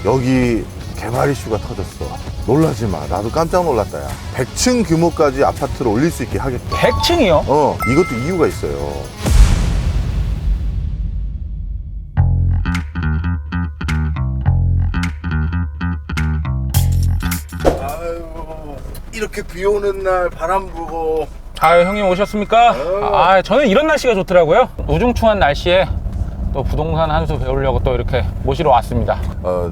여기 개발 이슈가 터졌어. 놀라지 마. 나도 깜짝 놀랐다, 야. 100층 규모까지 아파트를 올릴 수 있게 하겠다. 100층이요? 이것도 이유가 있어요. 아유, 이렇게 비 오는 날 바람 불고. 아유, 형님 오셨습니까? 저는 이런 날씨가 좋더라고요. 우중충한 날씨에 또 부동산 한 수 배우려고 또 이렇게 모시러 왔습니다.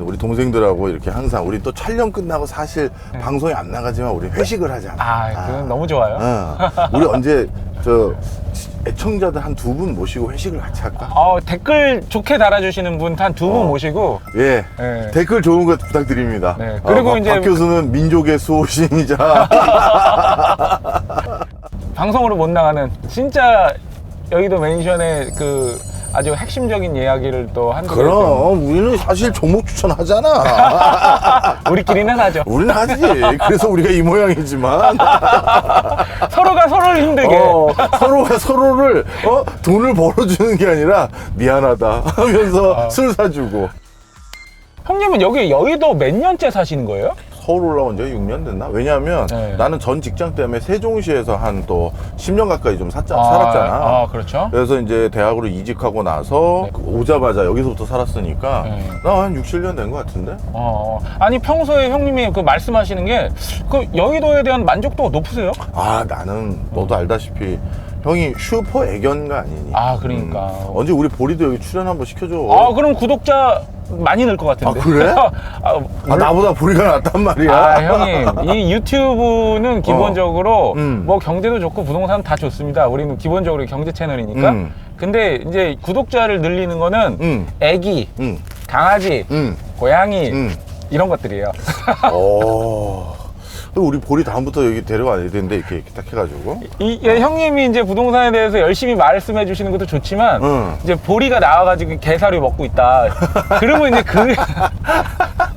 우리 동생들하고 이렇게 항상 우리 또 촬영 끝나고 사실 방송에 안 나가지만 우리 회식을 하잖아. 그건 너무 좋아요. 우리 언제 애청자들 한 두 분 모시고 회식을 같이 할까? 댓글 좋게 달아주시는 분 한 두 분 모시고. 예. 네. 댓글 좋은 거 부탁드립니다. 네. 그리고 이제 박 교수는 민족의 수호신이자 방송으로 못 나가는 진짜 여의도 맨션의 그 아주 핵심적인 이야기를 또 한두 개. 그럼 우리는 사실 종목 추천하잖아. 우리끼리는 하죠. 우리는 하지. 그래서 우리가 이 모양이지만 서로가 서로를 힘들게. 서로가 서로를 돈을 벌어주는 게 아니라 미안하다 하면서 술 사주고. 형님은 여기 여의도 몇 년째 사시는 거예요? 서울 올라온 지 6년 됐나? 왜냐하면 네. 나는 전 직장 때문에 세종시에서 한 또 10년 가까이 좀 살았잖아. 그렇죠. 그래서 이제 대학으로 이직하고 나서 네. 오자마자 여기서부터 살았으니까 네. 나 한 6, 7년 된 것 같은데? 아니 평소에 형님이 그 말씀하시는 게 그 여의도에 대한 만족도가 높으세요? 나는 너도 알다시피 형이 슈퍼 애견가 아니니? 그러니까. 언제 우리 보리도 여기 출연 한번 시켜줘. 그럼 구독자 많이 늘 것 같은데. 그래? 나보다 보리가 낫단 말이야. 형님, 이 유튜브는 기본적으로 음. 뭐 경제도 좋고 부동산 다 좋습니다. 우리는 기본적으로 경제 채널이니까. 근데 이제 구독자를 늘리는 거는 애기, 강아지, 고양이 이런 것들이에요. 우리 보리 다음부터 여기 데려와야 되는데 이렇게 딱 해가지고. 형님이 이제 부동산에 대해서 열심히 말씀해 주시는 것도 좋지만 이제 보리가 나와가지고 개사료 먹고 있다. 그러면 이제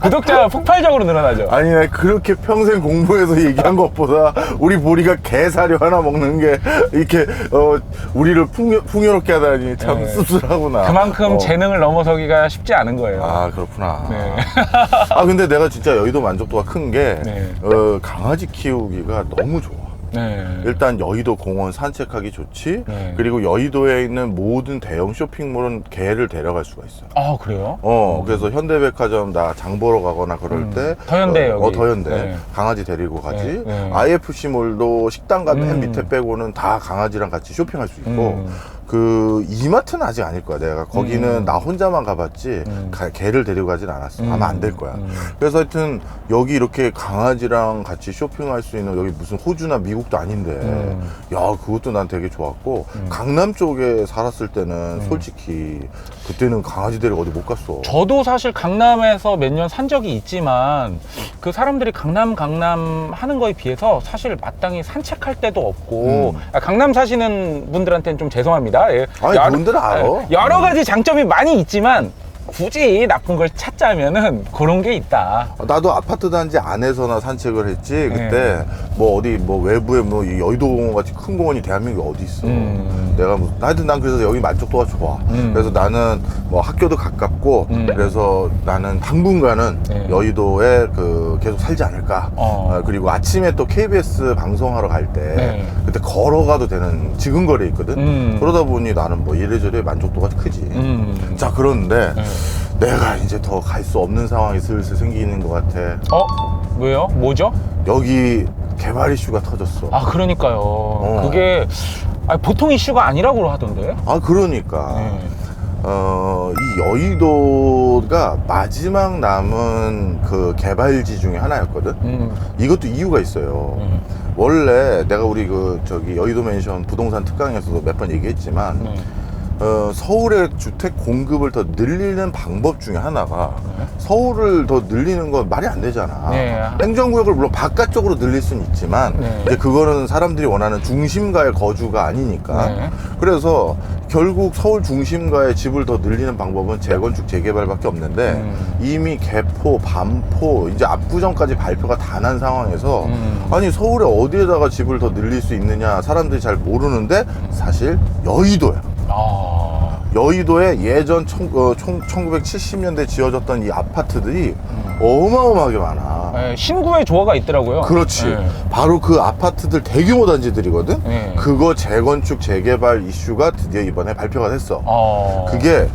구독자가 폭발적으로 늘어나죠. 아니, 나 그렇게 평생 공부해서 얘기한 것보다 우리 보리가 개사료 하나 먹는 게 이렇게 우리를 풍요롭게 하다니 참 네. 씁쓸하구나. 그만큼 재능을 넘어서기가 쉽지 않은 거예요. 그렇구나. 네. 근데 내가 진짜 여의도 만족도가 큰 게 네. 강아지 키우기가 너무 좋아. 네. 일단 여의도 공원 산책하기 좋지. 네. 그리고 여의도에 있는 모든 대형 쇼핑몰은 개를 데려갈 수가 있어요. 그래요? 그래서 현대백화점 나 장 보러 가거나 그럴 때 더현대 여기. 더현대 네. 강아지 데리고 가지. 네. IFC몰도 식당 가면 맨 밑에 빼고는 다 강아지랑 같이 쇼핑할 수 있고. 그 이마트는 아직 아닐 거야. 내가 거기는 나 혼자만 가봤지 개를 데리고 가진 않았어. 아마 안 될 거야. 그래서 하여튼 여기 이렇게 강아지랑 같이 쇼핑할 수 있는, 여기 무슨 호주나 미국도 아닌데 야, 그것도 난 되게 좋았고. 강남 쪽에 살았을 때는 솔직히 그때는 강아지 데리고 어디 못 갔어. 저도 사실 강남에서 몇 년 산 적이 있지만 그 사람들이 강남 하는 거에 비해서 사실 마땅히 산책할 데도 없고. 강남 사시는 분들한테는 좀 죄송합니다. 그분들은 알아. 여러 가지 장점이 많이 있지만 굳이 나쁜 걸 찾자면은 그런 게 있다. 나도 아파트 단지 안에서나 산책을 했지. 그때 뭐 어디 뭐 외부에 뭐 이 여의도 공원 같이 큰 공원이 대한민국에 어디 있어. 내가 하여튼 난 그래서 여기 만족도가 좋아. 그래서 나는 뭐 학교도 가깝고 그래서 나는 당분간은 여의도에 계속 살지 않을까. 그리고 아침에 또 KBS 방송하러 갈 때 그때 걸어가도 되는 지근거리에 있거든. 그러다 보니 나는 뭐 이래저래 만족도가 크지. 자, 그런데 내가 이제 더 갈 수 없는 상황이 슬슬 생기는 것 같아. 왜요? 뭐죠? 여기 개발 이슈가 터졌어. 그러니까요. 그게 보통 이슈가 아니라고 하던데. 그러니까. 이 여의도가 마지막 남은 그 개발지 중에 하나였거든. 이것도 이유가 있어요. 원래 내가 우리 여의도 맨션 부동산 특강에서도 몇 번 얘기했지만 서울의 주택 공급을 더 늘리는 방법 중에 하나가 서울을 더 늘리는 건 말이 안 되잖아. 행정구역을 물론 바깥쪽으로 늘릴 수는 있지만 이제 그거는 사람들이 원하는 중심가의 거주가 아니니까. 그래서 결국 서울 중심가의 집을 더 늘리는 방법은 재건축 재개발밖에 없는데 이미 개포, 반포, 이제 압구정까지 발표가 다 난 상황에서 아니 서울에 어디에다가 집을 더 늘릴 수 있느냐 사람들이 잘 모르는데 사실 여의도야. 여의도에 예전 1970년대 지어졌던 이 아파트들이 어마어마하게 많아. 네, 신구의 조화가 있더라고요. 그렇지. 네. 바로 그 아파트들 대규모 단지들이거든. 네. 그거 재건축 재개발 이슈가 드디어 이번에 발표가 됐어. 그게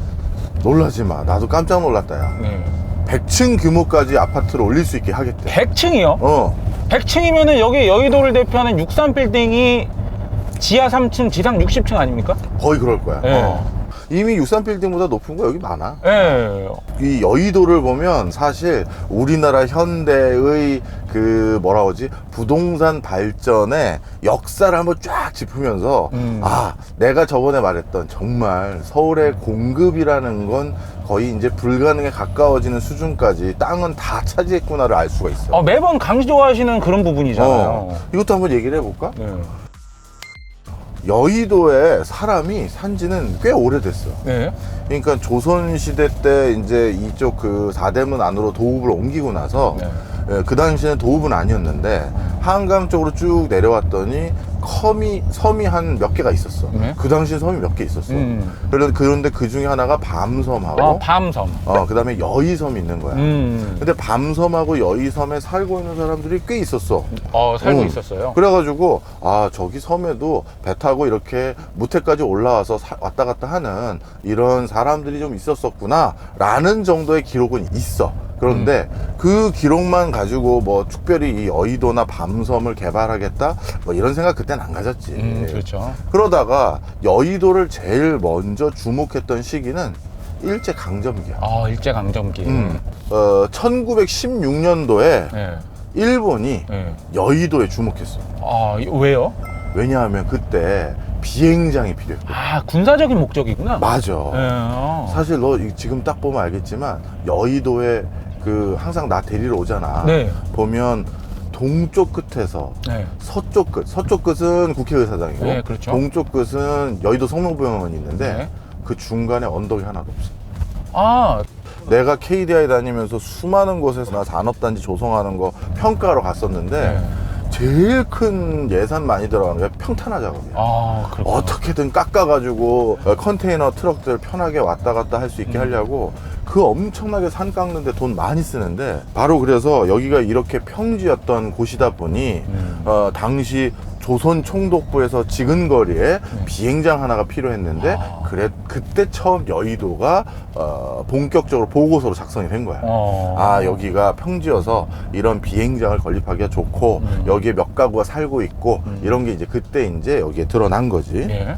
놀라지 마. 나도 깜짝 놀랐다 야. 네. 100층 규모까지 아파트를 올릴 수 있게 하겠대. 100층이요? 100층이면은 여기 여의도를 대표하는 63빌딩이 지하 3층, 지상 60층 아닙니까? 거의 그럴 거야. 네. 이미 63빌딩보다 높은 거 여기 많아. 네. 이 여의도를 보면 사실 우리나라 현대의 그 뭐라 그러지 부동산 발전의 역사를 한번 쫙 짚으면서 아 내가 저번에 말했던 정말 서울의 공급이라는 건 거의 이제 불가능에 가까워지는 수준까지 땅은 다 차지했구나를 알 수가 있어. 매번 강조하시는 그런 부분이잖아요. 이것도 한번 얘기를 해볼까? 네. 여의도에 사람이 산지는 꽤 오래됐어. 네. 그러니까 조선시대 때 이제 이쪽 그 사대문 안으로 도읍을 옮기고 나서 네. 그 당시에는 도읍은 아니었는데 한강 쪽으로 쭉 내려왔더니 섬이 한 몇 개가 있었어. 네. 그 당시에 섬이 몇 개 있었어. 그런데 그 중에 하나가 밤섬하고 밤섬. 그 다음에 여의섬이 있는 거야. 근데 밤섬하고 여의섬에 살고 있는 사람들이 꽤 있었어. 살고 있었어요. 그래가지고 저기 섬에도 배 타고 이렇게 무태까지 올라와서 왔다 갔다 하는 이런 사람들이 좀 있었었구나 라는 정도의 기록은 있어. 그런데 그 기록만 가지고 뭐 특별히 이 여의도나 밤섬을 개발하겠다 뭐 이런 생각 그땐 안 가졌지. 그렇죠. 그러다가 여의도를 제일 먼저 주목했던 시기는 일제강점기야. 일제강점기. 1916년도에 네. 일본이 네. 여의도에 주목했어. 왜요? 왜냐하면 그때 비행장이 필요했거든. 군사적인 목적이구나. 맞아. 네. 사실 너 지금 딱 보면 알겠지만 여의도에 그 항상 나 데리러 오잖아. 네. 보면 동쪽 끝에서 네. 서쪽 끝은 국회의사당이고 네, 그렇죠. 동쪽 끝은 여의도 성모병원이 있는데 네. 그 중간에 언덕이 하나도 없어. 내가 KDI 다니면서 수많은 곳에서 나 산업단지 조성하는 거 평가하러 갔었는데 네. 제일 큰 예산 많이 들어가는 게 평탄화 작업이야. 그렇구나. 어떻게든 깎아가지고 컨테이너 트럭들 편하게 왔다 갔다 할 수 있게 하려고 그 엄청나게 산 깎는데 돈 많이 쓰는데 바로 그래서 여기가 이렇게 평지였던 곳이다 보니 당시 조선 총독부에서 지근거리에 비행장 하나가 필요했는데 그때 처음 여의도가 본격적으로 보고서로 작성이 된 거야. 여기가 평지여서 이런 비행장을 건립하기가 좋고 여기에 몇 가구가 살고 있고 이런 게 이제 그때 이제 여기에 드러난 거지. 네.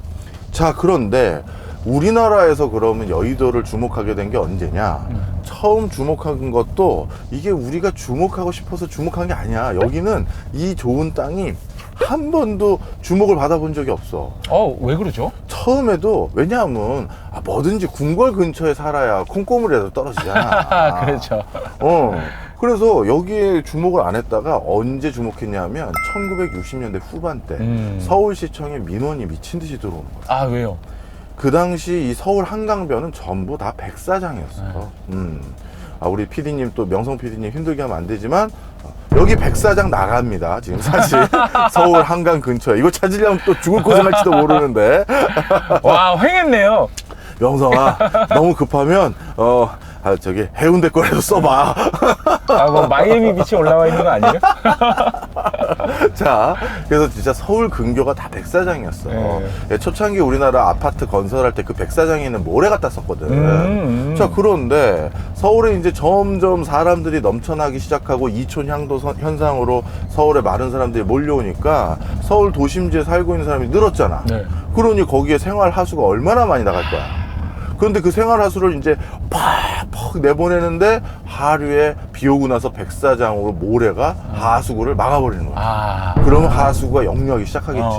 자, 그런데 우리나라에서 그러면 여의도를 주목하게 된 게 언제냐? 처음 주목한 것도 이게 우리가 주목하고 싶어서 주목한 게 아니야. 여기는 이 좋은 땅이 한 번도 주목을 받아본 적이 없어. 왜 그러죠? 처음에도 왜냐하면 뭐든지 궁궐 근처에 살아야 콩고물이라도 떨어지잖아. 그렇죠. 그래서 여기에 주목을 안 했다가 언제 주목했냐면 1960년대 후반 때 서울시청에 민원이 미친 듯이 들어오는 거야. 왜요? 그 당시 이 서울 한강변은 전부 다 백사장이었어. 우리 PD님 또 명성 PD님 힘들게 하면 안 되지만 여기 백사장 나갑니다. 지금 사실 서울 한강 근처에 이거 찾으려면 또 죽을 고생할지도 모르는데. 횡했네요. 명성아 너무 급하면 저기 해운대 거라도 써봐. 뭐 마이애미 비치 올라와 있는 거 아니에요? 자, 그래서 진짜 서울 근교가 다 백사장이었어. 네. 초창기 우리나라 아파트 건설할 때 그 백사장에 있는 모래 갖다 썼거든. 자, 그런데 서울에 이제 점점 사람들이 넘쳐나기 시작하고 이촌 향도 현상으로 서울에 많은 사람들이 몰려오니까 서울 도심지에 살고 있는 사람이 늘었잖아. 네. 그러니 거기에 생활 하수가 얼마나 많이 나갈 거야. 그런데 그 생활 하수를 이제 팍팍 내보내는데 하류에 비 오고 나서 백사장으로 모래가 하수구를 막아버리는 거야. 그러면 하수구가 역류하기 시작하겠지.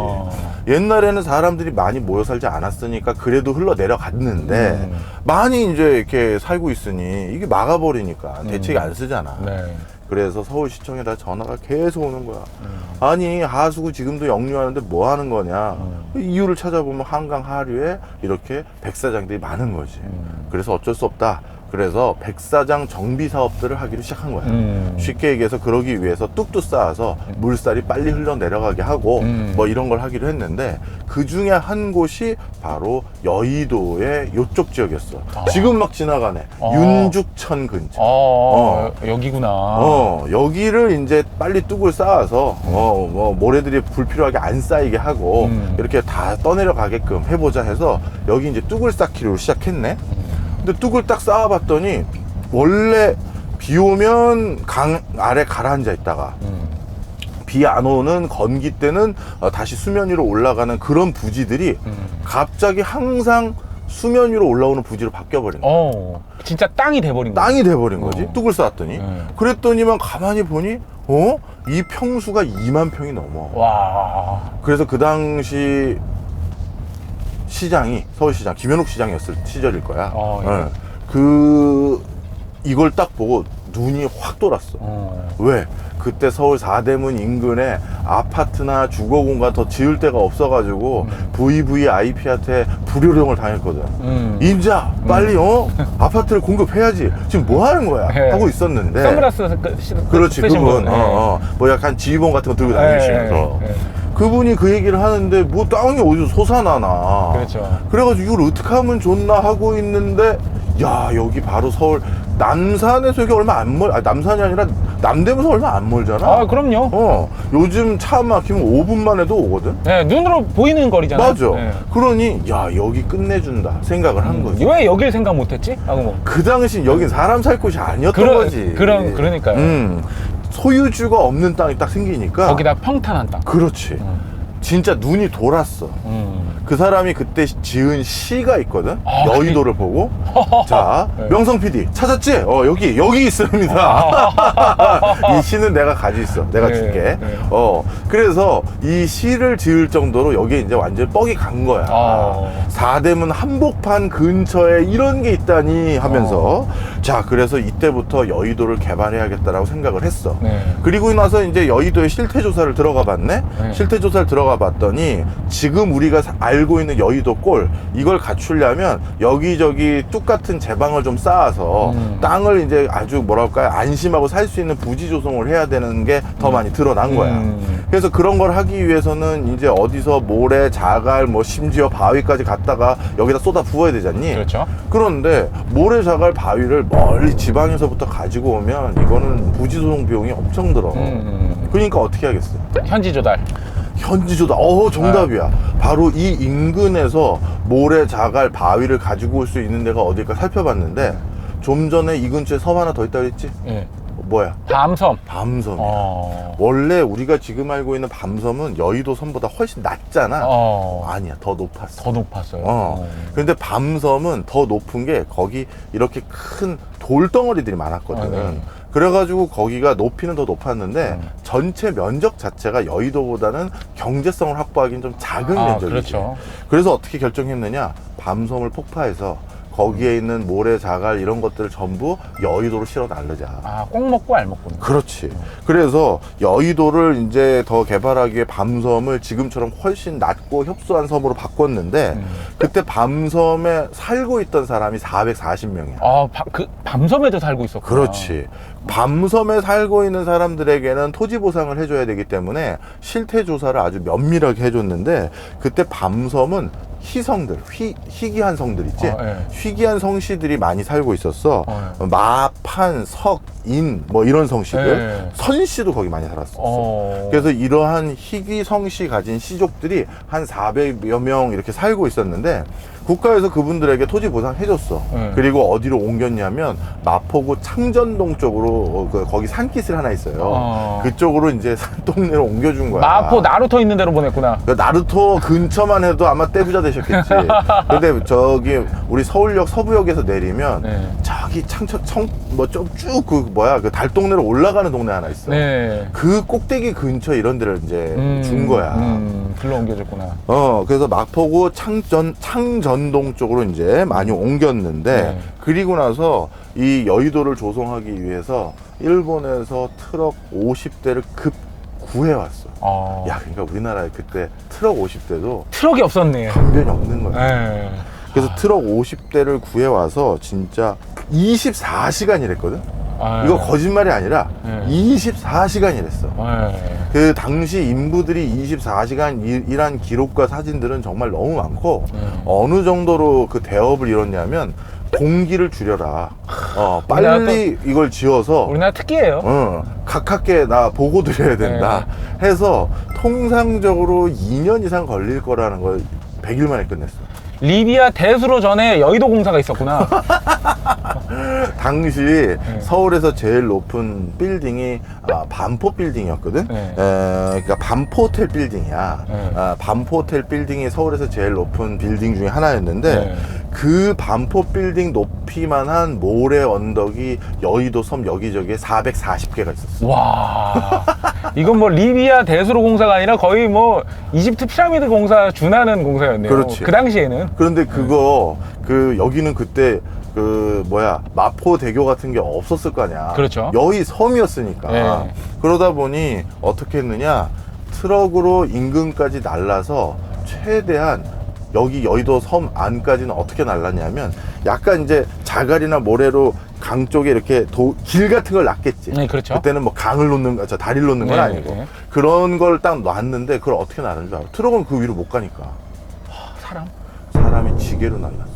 옛날에는 사람들이 많이 모여 살지 않았으니까 그래도 흘러 내려갔는데 많이 이제 이렇게 살고 있으니 이게 막아버리니까 대책이 안 쓰잖아. 네. 그래서 서울시청에다 전화가 계속 오는 거야. 아니 하수구 지금도 역류하는데 뭐 하는 거냐. 이유를 찾아보면 한강 하류에 이렇게 백사장들이 많은 거지. 그래서 어쩔 수 없다. 그래서 백사장 정비 사업들을 하기로 시작한 거야. 쉽게 얘기해서 그러기 위해서 뚝뚝 쌓아서 물살이 빨리 흘러내려가게 하고 뭐 이런 걸 하기로 했는데, 그 중에 한 곳이 바로 여의도의 요쪽 지역이었어. 지금 막 지나가네. 윤죽천 근처. 여기구나. 여기를 이제 빨리 뚝을 쌓아서 뭐 모래들이 불필요하게 안 쌓이게 하고 이렇게 다 떠내려가게끔 해보자 해서 여기 이제 뚝을 쌓기로 시작했네. 근데 뚝을 딱 쌓아봤더니 원래 비 오면 강 아래 가라앉아 있다가 비 안 오는 건기 때는 다시 수면 위로 올라가는 그런 부지들이 갑자기 항상 수면 위로 올라오는 부지로 바뀌어버린 거야. 진짜 땅이 돼버린 거야. 땅이 돼버린 거지. 뚝을 쌓았더니. 그랬더니만 가만히 보니 이 평수가 2만 평이 넘어. 와. 그래서 그 당시 시장이 서울시장 김현욱 시장이었을 시절일 거야. 이걸 딱 보고 눈이 확 돌았어. 왜? 그때 서울 4대문 인근에 아파트나 주거공간 더 지을 데가 없어가지고 VVIP한테 불효령을 당했거든. 인자 빨리 아파트를 공급해야지. 지금 뭐 하는 거야? 하고 있었는데. 선글라스 그렇지, 쓰신 그분. 분. 뭐 약간 지휘봉 같은 거 들고 다니시면서. 그분이 그 얘기를 하는데 뭐 땅이 어디서 솟아나나. 그렇죠. 그래가지고 이걸 어떻게 하면 좋나 하고 있는데, 야, 여기 바로 서울 남산에서 여기 얼마 안 남산이 아니라 남대문에서 얼마 안 멀잖아. 그럼요. 요즘 차 막히면 5분만 해도 오거든. 네, 눈으로 보이는 거리잖아요. 맞아. 그러니 야, 여기 끝내준다 생각을 한 거지. 왜 여길 생각 못했지? 하고 그 당시 여긴 사람 살 곳이 아니었던 거지. 그러니까요. 소유주가 없는 땅이 딱 생기니까 거기다 평탄한 땅. 그렇지. 진짜 눈이 돌았어. 그 사람이 그때 지은 시가 있거든. 여의도를 보고. 자, 명성 PD 찾았지? 여기 있습니다. 이 시는 내가 가지고 있어. 내가 줄게. 그래서 이 시를 지을 정도로 여기에 이제 완전 뻑이 간 거야. 4대문 한복판 근처에 이런 게 있다니 하면서. 자, 그래서 이때부터 여의도를 개발해야겠다라고 생각을 했어. 그리고 나서 이제 여의도에 실태조사를 들어가 봤네. 실태조사를 들어가 봤더니 지금 우리가 알고 있는 여의도 꼴, 이걸 갖추려면 여기저기 뚝 같은 제방을 좀 쌓아서 땅을 이제 아주 뭐랄까요, 안심하고 살 수 있는 부지 조성을 해야 되는 게 더 많이 드러난 거야. 그래서 그런 걸 하기 위해서는 이제 어디서 모래, 자갈, 뭐 심지어 바위까지 갖다가 여기다 쏟아 부어야 되잖니. 그렇죠. 그런데 모래, 자갈, 바위를 멀리 지방에서부터 가지고 오면 이거는 부지 조성 비용이 엄청 들어. 그러니까 어떻게 하겠어? 현지 조달. 현지조다. 정답이야. 바로 이 인근에서 모래, 자갈, 바위를 가지고 올 수 있는 데가 어딜까 살펴봤는데, 좀 전에 이 근처에 섬 하나 더 있다 그랬지? 뭐야? 밤섬. 밤섬이야. 원래 우리가 지금 알고 있는 밤섬은 여의도 섬보다 훨씬 낮잖아. 아니야, 더 높았어. 더 높았어요. 근데 밤섬은 더 높은 게 거기 이렇게 큰 돌덩어리들이 많았거든. 그래가지고 거기가 높이는 더 높았는데 전체 면적 자체가 여의도보다는 경제성을 확보하기는 좀 작은 면적이지. 그렇죠. 그래서 어떻게 결정했느냐? 밤섬을 폭파해서 거기에 있는 모래, 자갈 이런 것들을 전부 여의도로 실어 나르자. 꼭 먹고 알 먹고. 그렇지. 그래서 여의도를 이제 더 개발하기 위해 밤섬을 지금처럼 훨씬 낮고 협소한 섬으로 바꿨는데, 그때 밤섬에 살고 있던 사람이 440명이야. 그 밤섬에도 살고 있었구나. 그렇지. 밤섬에 살고 있는 사람들에게는 토지 보상을 해줘야 되기 때문에 실태 조사를 아주 면밀하게 해줬는데, 그때 밤섬은 희성들, 희귀한 성들 있지? 희귀한 성씨들이 많이 살고 있었어. 마판, 석, 인, 뭐 이런 성씨들. 선씨도 거기 많이 살았었어. 그래서 이러한 희귀 성씨 가진 시족들이 한 400여 명 이렇게 살고 있었는데, 국가에서 그분들에게 토지 보상해줬어. 그리고 어디로 옮겼냐면 마포구 창전동 쪽으로, 거기 산기슭 하나 있어요. 그쪽으로 이제 산동네로 옮겨준 거야. 마포 나루토 있는 데로 보냈구나. 나루토 근처만 해도 아마 떼부자 되셨겠지. 근데 저기 우리 서울역 서부역에서 내리면 저기 뭐 좀 쭉 그 달동네로 올라가는 동네 하나 있어. 그 꼭대기 근처 이런 데를 이제 준 거야. 글로 옮겨줬구나. 그래서 마포구 창전동 쪽으로 이제 많이 옮겼는데, 그리고 나서 이 여의도를 조성하기 위해서 일본에서 트럭 50대를 급 구해왔어. 야, 그러니까 우리나라에 그때 트럭 50대도 트럭이 없었네. 변변이 없는 거야. 그래서 트럭 50대를 구해와서 진짜 24시간이랬거든. 이거 거짓말이 아니라 24시간이랬어. 그 당시 인부들이 24시간 일한 기록과 사진들은 정말 너무 많고, 어느 정도로 그 대업을 이뤘냐면 공기를 줄여라. 빨리 이걸 지어서 우리나라 특기예요. 가깝게 나 보고 드려야 된다 해서 통상적으로 2년 이상 걸릴 거라는 걸 100일 만에 끝냈어. 리비아 대수로 전에 여의도 공사가 있었구나. 당시 서울에서 제일 높은 빌딩이 반포 빌딩이었거든. 그러니까 반포 호텔 빌딩이야. 반포 호텔 빌딩이 서울에서 제일 높은 빌딩 중에 하나였는데 그 반포 빌딩 높이만 한 모래 언덕이 여의도 섬 여기저기에 440개가 있었어. 와, 이건 뭐 리비아 대수로 공사가 아니라 거의 뭐 이집트 피라미드 공사 준하는 공사였네요. 그렇지. 그 당시에는. 그런데 그거 여기는 그때 마포대교 같은 게 없었을 거 아니야. 그렇죠. 여의 섬이었으니까. 네. 그러다 보니 어떻게 했느냐, 트럭으로 인근까지 날라서 최대한 여기 여의도 섬 안까지는 어떻게 날랐냐면, 약간 이제 자갈이나 모래로 강 쪽에 이렇게 길 같은 걸 놨겠지. 네, 그렇죠. 그때는 뭐 강을 놓는, 다리를 놓는 건 네, 아니고. 네. 그런 걸 딱 놨는데 그걸 어떻게 나르는 줄 알아? 트럭은 그 위로 못 가니까. 사람이 지게로 날랐어.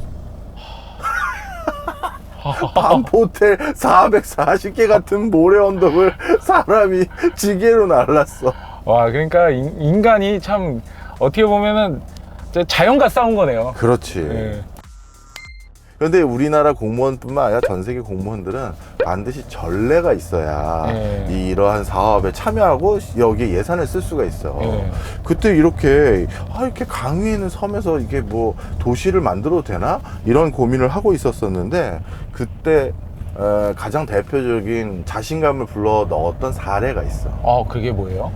반포텔 440개 같은 모래 언덕을 사람이 지게로 날랐어. 와, 그러니까 인간이 참 어떻게 보면은 자연과 싸운 거네요. 그렇지. 네. 그런데 우리나라 공무원뿐만 아니라 전 세계 공무원들은 반드시 전례가 있어야 이러한 사업에 참여하고 여기에 예산을 쓸 수가 있어. 그때 이렇게 강 위에 있는 섬에서 이게 뭐 도시를 만들어도 되나? 이런 고민을 하고 있었었는데, 그때 가장 대표적인 자신감을 불러 넣었던 사례가 있어. 그게 뭐예요?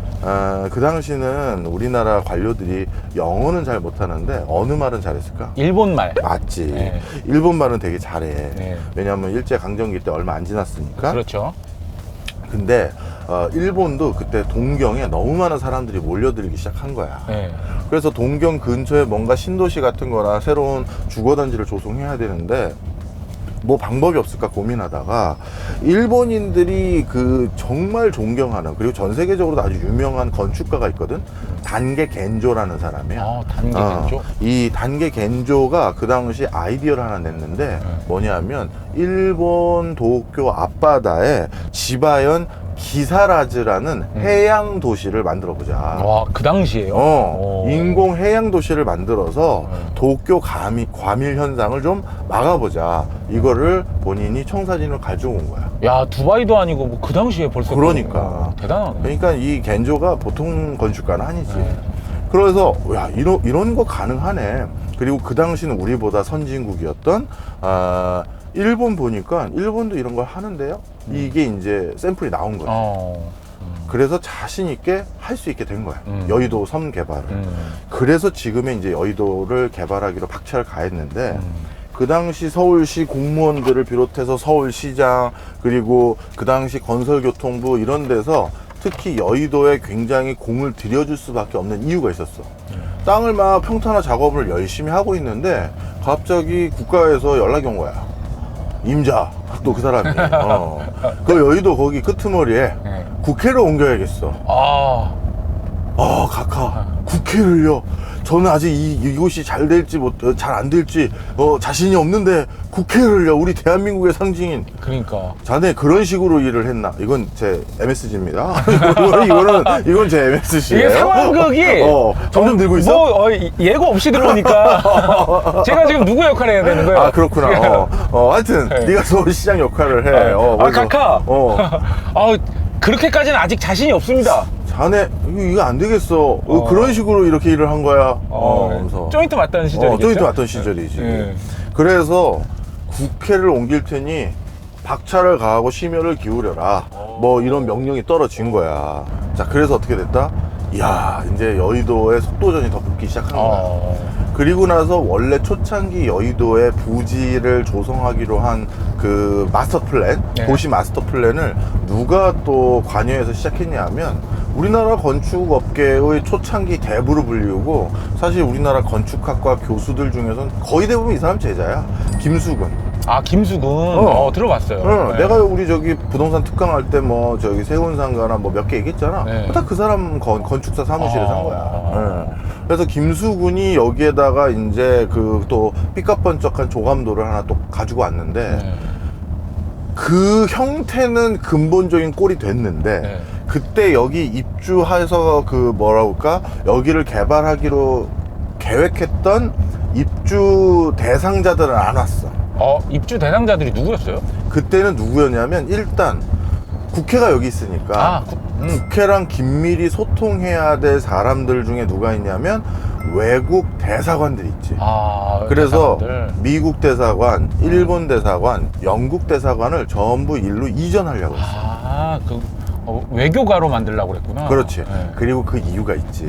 그 당시는 우리나라 관료들이 영어는 잘 못하는데 어느 말은 잘했을까? 일본말. 맞지. 일본 말은 되게 잘해. 왜냐하면 일제강점기 때 얼마 안 지났으니까. 그렇죠. 근데 일본도 그때 동경에 너무 많은 사람들이 몰려들기 시작한 거야. 그래서 동경 근처에 뭔가 신도시 같은 거나 새로운 주거단지를 조성해야 되는데 뭐 방법이 없을까 고민하다가, 일본인들이 정말 존경하는, 그리고 전 세계적으로도 아주 유명한 건축가가 있거든. 단계 겐조라는 사람이야. 단계 겐조? 이 단계 겐조가 그 당시 아이디어를 하나 냈는데 뭐냐면, 일본 도쿄 앞바다에 지바현 기사라즈라는 해양 도시를 만들어 보자. 와, 그 당시에요? 인공 해양 도시를 만들어서 도쿄 과밀 현상을 좀 막아보자. 이거를 본인이 청사진을 가지고 온 거야. 야, 두바이도 아니고 뭐 그 당시에 벌써. 그러니까. 대단하네. 그러니까 이 겐조가 보통 건축가는 아니지. 그래서 야, 이런 거 가능하네. 그리고 그 당시는 우리보다 선진국이었던 일본 보니까 일본도 이런 걸 하는데요. 이게 이제 샘플이 나온 거죠. 그래서 자신 있게 할 수 있게 된 거야. 여의도 섬 개발을. 그래서 지금의 이제 여의도를 개발하기로 박차를 가했는데, 그 당시 서울시 공무원들을 비롯해서 서울시장, 그리고 그 당시 건설교통부 이런 데서 특히 여의도에 굉장히 공을 들여줄 수밖에 없는 이유가 있었어. 땅을 막 평탄화 작업을 열심히 하고 있는데 갑자기 국가에서 연락이 온 거야. 임자, 또 그 사람이. 그 여의도 거기 끄트머리에 국회를 옮겨야겠어. 각하, 국회를요? 저는 아직 이곳이 잘 될지 잘 안 될지 자신이 없는데 국회를요? 우리 대한민국의 상징인. 그러니까. 자네 그런 식으로 일을 했나? 이건 제 MSG입니다. 이건 제 MSG예요. 이게 상황극이 점점 들고 있어? 뭐 예고 없이 들어오니까 제가 지금 누구 역할을 해야 되는 거예요? 그렇구나. 하여튼 네가 서울시장 역할을 해. 각하. 그렇게까지는 아직 자신이 없습니다. 자네 이거 안 되겠어. 그런 식으로 이렇게 일을 한 거야. 조인트 맞던 시절이죠. 조인트 맞던 시절이지. 그래서 국회를 옮길 테니 박차를 가하고 심혈을 기울여라. 뭐 이런 명령이 떨어진 거야. 자, 그래서 어떻게 됐다? 이야, 이제 여의도에 속도전이 더 붙기 시작한 거야. 그리고 나서 원래 초창기 여의도에 부지를 조성하기로 한 그 마스터 플랜, 도시 마스터 플랜을 누가 또 관여해서 시작했냐 하면 우리나라 건축업계의 초창기 대부로 불리우고, 사실 우리나라 건축학과 교수들 중에서는 거의 대부분 이 사람 제자야. 김수근. 아, 김수근. 들어봤어요. 네. 내가 우리 저기 부동산 특강할 때 뭐 저기 세운상가나 뭐 몇 개 얘기했잖아. 네. 다 그 사람 건축사 사무실에 산 거야. 그래서 김수근이 여기에다가 이제 그 또 삐까뻔쩍한 조감도를 하나 또 가지고 왔는데, 네. 그 형태는 근본적인 꼴이 됐는데, 네. 그때 여기 입주해서 그 뭐라 그럴까, 여기를 개발하기로 계획했던 입주 대상자들은 안 왔어. 입주 대상자들이 누구였어요? 그때는 누구였냐면, 일단 국회가 여기 있으니까 국회랑 긴밀히 소통해야 될 사람들 중에 누가 있냐면 외국 대사관들이 있지. 그래서 대사관들. 미국 대사관, 일본 대사관, 영국 대사관을 전부 일로 이전하려고 했어. 외교가로 만들려고 그랬구나. 그렇지. 네. 그리고 그 이유가 있지.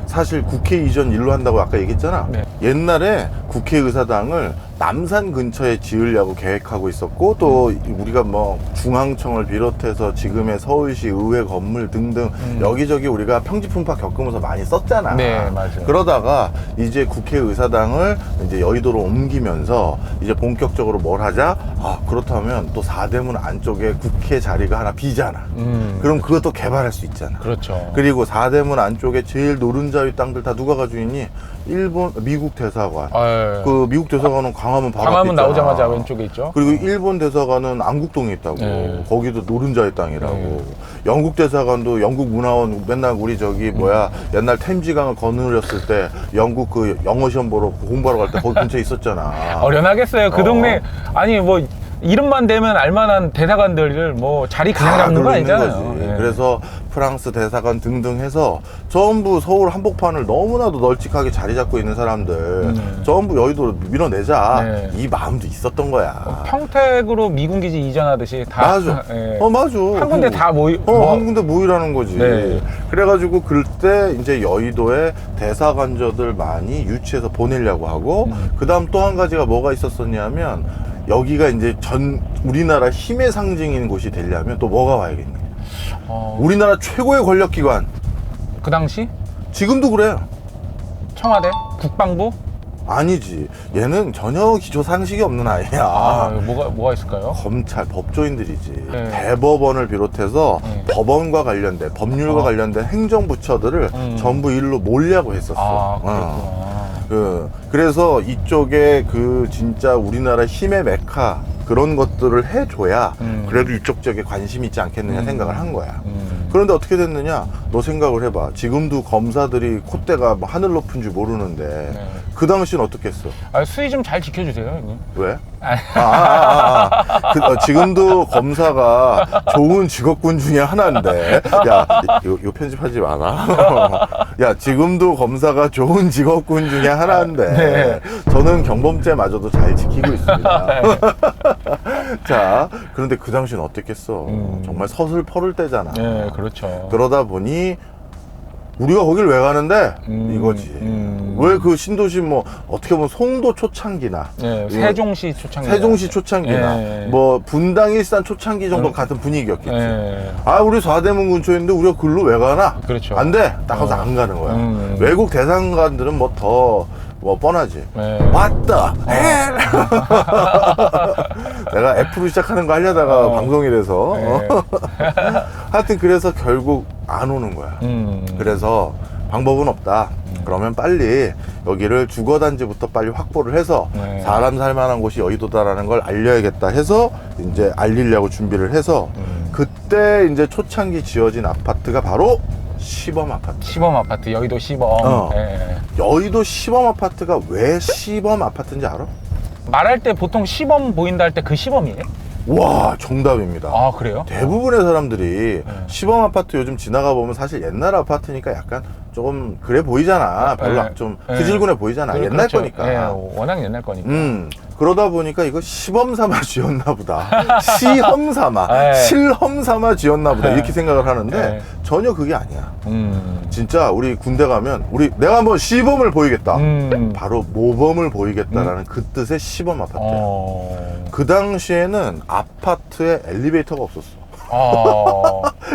사실 국회 이전 일로 한다고 아까 얘기했잖아. 네. 옛날에 국회의사당을 남산 근처에 지으려고 계획하고 있었고, 또 우리가 뭐 중앙청을 비롯해서 지금의 서울시 의회 건물 등등 여기저기 우리가 평지풍파 겪으면서 많이 썼잖아. 네, 맞아요. 그러다가 이제 국회의사당을 이제 여의도로 옮기면서 이제 본격적으로 뭘 하자? 그렇다면 또 사대문 안쪽에 국회 자리가 하나 비잖아. 그럼 그것도 개발할 수 있잖아. 그렇죠. 그리고 사대문 안쪽에 제일 노른자위 땅들 다 누가 가지고 있니? 미국 대사관. 그 미국 대사관은 광화문 바로 앞에 광화문 있잖아. 나오자마자 왼쪽에 있죠. 그리고 일본 대사관은 안국동에 있다고. 네. 거기도 노른자의 땅이라고. 네. 영국 대사관도 영국 문화원 맨날 우리 저기 옛날 템지강을 거느렸을 때 영국 그 영어 시험 보러 공부하러 갈 때 거기 근처에 있었잖아. 어련하겠어요. 그 동네 아니 뭐 이름만 대면 알만한 대사관들을 뭐 자리 그냥 잡는 거 아니잖아요. 네. 그래서 프랑스 대사관 등등 해서 전부 서울 한복판을 너무나도 널찍하게 자리 잡고 있는 사람들 전부 여의도로 밀어내자. 네. 이 마음도 있었던 거야. 평택으로 미군 기지 이전하듯이 다 맞아. 예. 맞아. 한 군데 다 한 군데 모이라는 거지. 네. 그래가지고 그때 이제 여의도에 대사관저들 많이 유치해서 보내려고 하고, 그 다음 또 한 가지가 뭐가 있었었냐면, 여기가 이제 우리나라 힘의 상징인 곳이 되려면 또 뭐가 와야겠니? 우리나라 최고의 권력기관. 그 당시 지금도 그래. 청와대, 국방부. 아니지. 얘는 전혀 기초 상식이 없는 아이야. 뭐가 있을까요? 검찰, 법조인들이지. 네. 대법원을 비롯해서 네. 법원과 관련된, 법률과 관련된 행정부처들을 전부 일로 몰려고 했었어. 그렇구나. 그래서 이쪽에 진짜 우리나라 힘의 메카 그런 것들을 해줘야 그래도 이쪽 지역에 관심이 있지 않겠느냐 생각을 한 거야. 그런데 어떻게 됐느냐? 너 생각을 해봐. 지금도 검사들이 콧대가 뭐 하늘 높은 줄 모르는데 네. 그 당시는 어떻겠어? 수위 좀 잘 지켜주세요, 형님. 왜? 지금도 검사가 좋은 직업군 중에 하나인데, 야, 요 편집하지 마라. 야, 지금도 검사가 좋은 직업군 중에 하나인데, 네. 저는 경범죄마저도 잘 지키고 있습니다. 자, 그런데 그 당시는 어땠겠어? 정말 서슬퍼를 때잖아. 네, 그렇죠. 그러다 보니 우리가 거길 왜 가는데? 이거지. 왜 그 신도시 어떻게 보면 송도 초창기나 세종시 초창기. 세종시 초창기나 뭐 분당 일산 초창기 정도 같은 분위기였겠지. 우리 사대문 근처인데 우리가 글로 왜 가나? 그렇죠. 안 돼. 딱 가서 안 가는 거야. 외국 대상관들은 뭐 뻔하지. 왔다. 내가 F로 시작하는 거 하려다가 방송이 돼서. 하여튼 그래서 결국 안 오는 거야. 그래서 방법은 없다. 그러면 빨리 여기를 주거단지부터 빨리 확보를 해서 사람 살만한 곳이 여의도다라는 걸 알려야겠다 해서 이제 알리려고 준비를 해서 그때 이제 초창기 지어진 아파트가 바로 시범 아파트. 시범 아파트, 여의도 시범. 여의도 시범 아파트가 왜 시범 아파트인지 알아? 말할 때 보통 시범 보인다 할 때 그 시범이에요? 와, 정답입니다. 그래요? 대부분의 사람들이 시범 아파트 요즘 지나가 보면 사실 옛날 아파트니까 약간 조금 그래 보이잖아. 별로 좀 흐질군해 보이잖아. 옛날 그렇죠. 거니까. 워낙 옛날 거니까. 그러다 보니까 이거 시범 삼아 지었나 보다. 시험 삼아, 실험 삼아 지었나 보다. 이렇게 생각을 하는데 전혀 그게 아니야. 진짜 우리 군대 가면 내가 한번 시범을 보이겠다. 바로 모범을 보이겠다라는 그 뜻의 시범 아파트야. 그 당시에는 아파트에 엘리베이터가 없었어.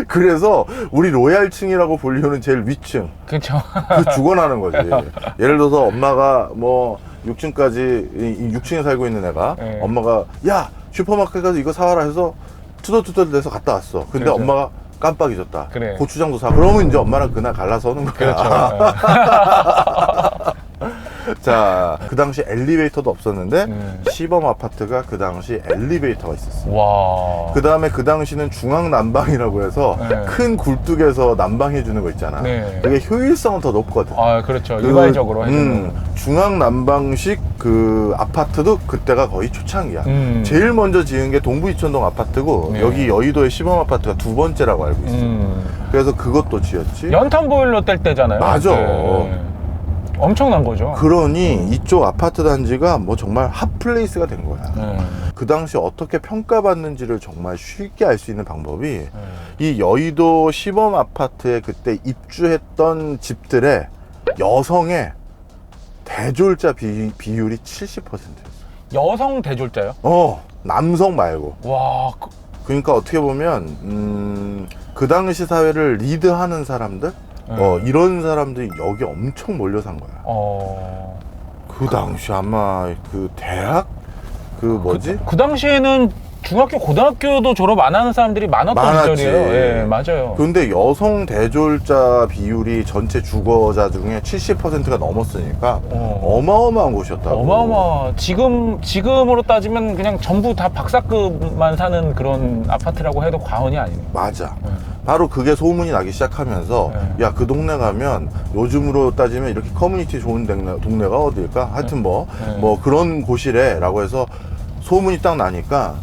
그래서 우리 로얄층이라고 불리우는 제일 위층 그렇죠. 그 죽어나는 거지. 예를 들어서 엄마가 뭐 6층까지 6층에 살고 있는 애가 네. 엄마가 야 슈퍼마켓 가서 이거 사와라 해서 투덜투덜 돼서 갔다 왔어. 근데 그렇죠. 엄마가 깜빡 잊었다. 그래. 고추장도 사. 그러면 이제 엄마랑 그날 갈라서 오는 거야. 그렇죠. 자, 그 당시 엘리베이터도 없었는데 시범 아파트가 그 당시 엘리베이터가 있었어. 와. 그 다음에 그 당시는 중앙 난방이라고 해서 네. 큰 굴뚝에서 난방해 주는 거 있잖아. 네. 그게 효율성은 더 높거든. 그렇죠. 그, 일괄적으로 해주는. 중앙 난방식 그 아파트도 그때가 거의 초창기야. 제일 먼저 지은 게 동부 이천동 아파트고 네. 여기 여의도의 시범 아파트가 두 번째라고 알고 있어. 그래서 그것도 지었지. 연탄 보일러 뗄 때잖아요. 맞아. 네. 엄청난 거죠. 그러니 이쪽 아파트 단지가 뭐 정말 핫플레이스가 된 거야. 그 당시 어떻게 평가받는지를 정말 쉽게 알 수 있는 방법이 이 여의도 시범 아파트에 그때 입주했던 집들의 여성의 대졸자 비율이 70%였어. 여성 대졸자요? 남성 말고. 와. 그러니까 어떻게 보면 그 당시 사회를 리드하는 사람들, 이런 사람들이 여기 엄청 몰려 산 거야. 그 당시 아마 그 대학 그 뭐지? 그 당시에는 중학교, 고등학교도 졸업 안 하는 사람들이 많았던 많았지. 시절이에요. 예, 맞아요. 근데 여성 대졸자 비율이 전체 주거자 중에 70%가 넘었으니까 어마어마한 곳이었다고. 지금으로 따지면 그냥 전부 다 박사급만 사는 그런 아파트라고 해도 과언이 아니네요. 맞아. 바로 그게 소문이 나기 시작하면서 야, 그 동네 가면 요즘으로 따지면 이렇게 커뮤니티 좋은 동네가 어딜까? 하여튼 뭐 그런 곳이래 라고 해서 소문이 딱 나니까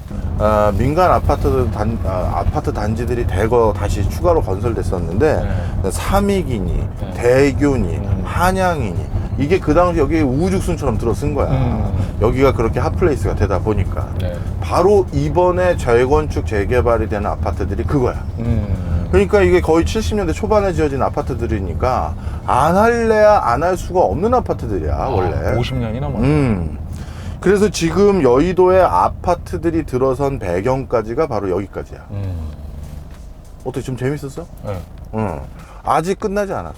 민간 아파트 단지들이 대거 다시 추가로 건설됐었는데 삼익이니 대교니 한양이니 이게 그 당시 여기 우후죽순처럼 들어선 거야. 여기가 그렇게 핫플레이스가 되다 보니까 바로 이번에 재건축 재개발이 되는 아파트들이 그거야. 그러니까 이게 거의 70년대 초반에 지어진 아파트들이니까 안 할래야 안 할 수가 없는 아파트들이야. 원래 50년이 넘었네. 그래서 지금 여의도에 아파트들이 들어선 배경까지가 바로 여기까지야. 어떻게 좀 재밌었어? 네. 아직 끝나지 않았어.